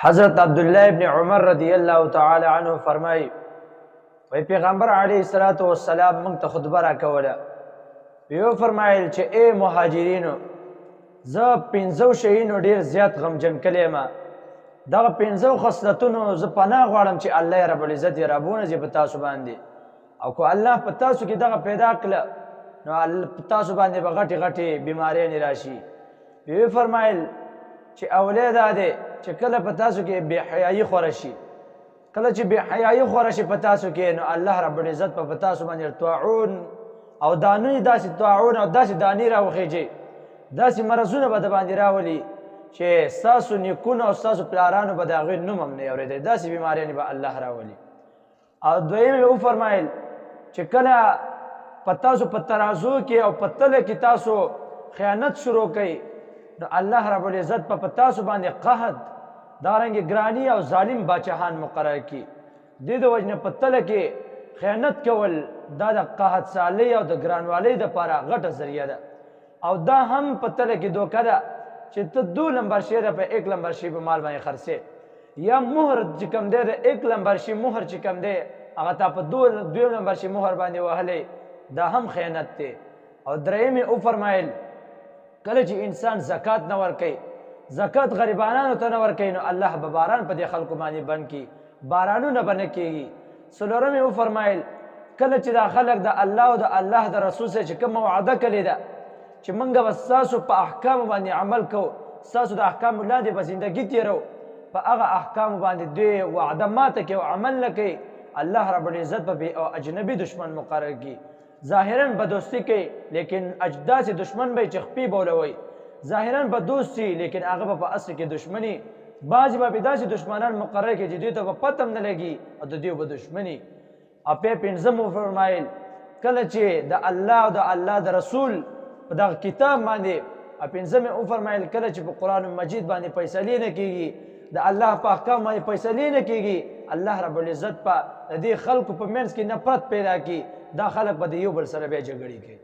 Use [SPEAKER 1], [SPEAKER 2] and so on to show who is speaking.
[SPEAKER 1] حضرت عبداللہ ابن عمر رضی اللہ تعالی عنہ فرمائی وی پیغمبر علیہ الصلوۃ والسلام موږ ته خطبه راکوله. یو فرمایل چې اے مهاجرینو زه پنځو شیانو ډیر زیات غمجن کلی یم. دغه پنځو خصلتونو زه پناه غواړم چې الله رب العزت یې رابونځي په تاسو باندې، او که الله په تاسو کې دغه پیدا کړه نو په تاسو باندې به غټې غټې بیماریانې راشي. وی فرمایل چې اولی دا دی چې کله په تاسو کې بې حیایي خوره شي، کله چې بې حیایي خوره شي په تاسو کې، نو الله رب العزت په تاسو باندې طاعون او دانې داسې طاعون او داسې دانې راوخیږي، داسې مرضونه به د باندې راولي چې ستاسو نیکونو او ستاسو پلارانو به د هغوی نوم هم نه اورېدی. داسې بیماریانې به الله راولي. او دویم یې وفرمایل چې کله په تاسو په ترازو کې او په تله کې تاسو خیانت شروع کوئ، نو الله رب العزت په تاسو باندې قحط دارنګې ګرانی او ظالم باچاهان مقرر کړي. دې د وجې نه په تله کې خیانت کول دا د قحط سالۍ او د ګرانوالۍ دپاره غټه ذریعه ده، او دا هم په تله کې دوکه ده چې ته 2 نمبر شی ده په 1 نمبر شی په مال باندې خرڅې، یا مهر چې کوم دی د 1 نمبر شی مهر چې کوم دی هغه تا په 2 نمبر شی مهر باندې وهلی، دا هم خیانت دی. او دریم یې وفرمایل کله چې انسان زکات نه ورکوي، زکات غریبانانو ته نه ورکوي، نو الله به باران په دې خلکو باندې بند کړي، بارانونه به نه کېږي. څلورم یې وفرمایل کله چې دا خلک د الله او د الله د رسول سره چې کومه وعده کړې ده چې موږ به ستاسو په احکامو باندې عمل کوو، ستاسو د احکامو لاندې به زندګي تېرو، په هغه احکامو باندې دوی وعده ماته کوي او عمل نه کوي، الله رب العزت به او اجنبي دشمن مقرر کړي. ظاهرا به دوستي کوي لیکن داسې دشمن به چې خپې بولوي، ظاهرا به دوستي لیکن هغه به په اصل کې دشمني. بعضې به داسې دشمنان مقرر کړي چې دوی ته به پته هم نه لګي او د دوی به دشمني. او پنځم وفرمایل کله چې د الله او د الله د رسول په دغه کتاب باندې، پنځم یې وفرمایل کله چې په قرآن مجید باندې فیصلې نه کېږي، د الله په احکام باندې فیصلې نه کېږي، الله رب العزت په د دې خلکو په منځ کې نفرت پیدا کړي، دا خلک به د یو بل سره بیا جګړې کوي.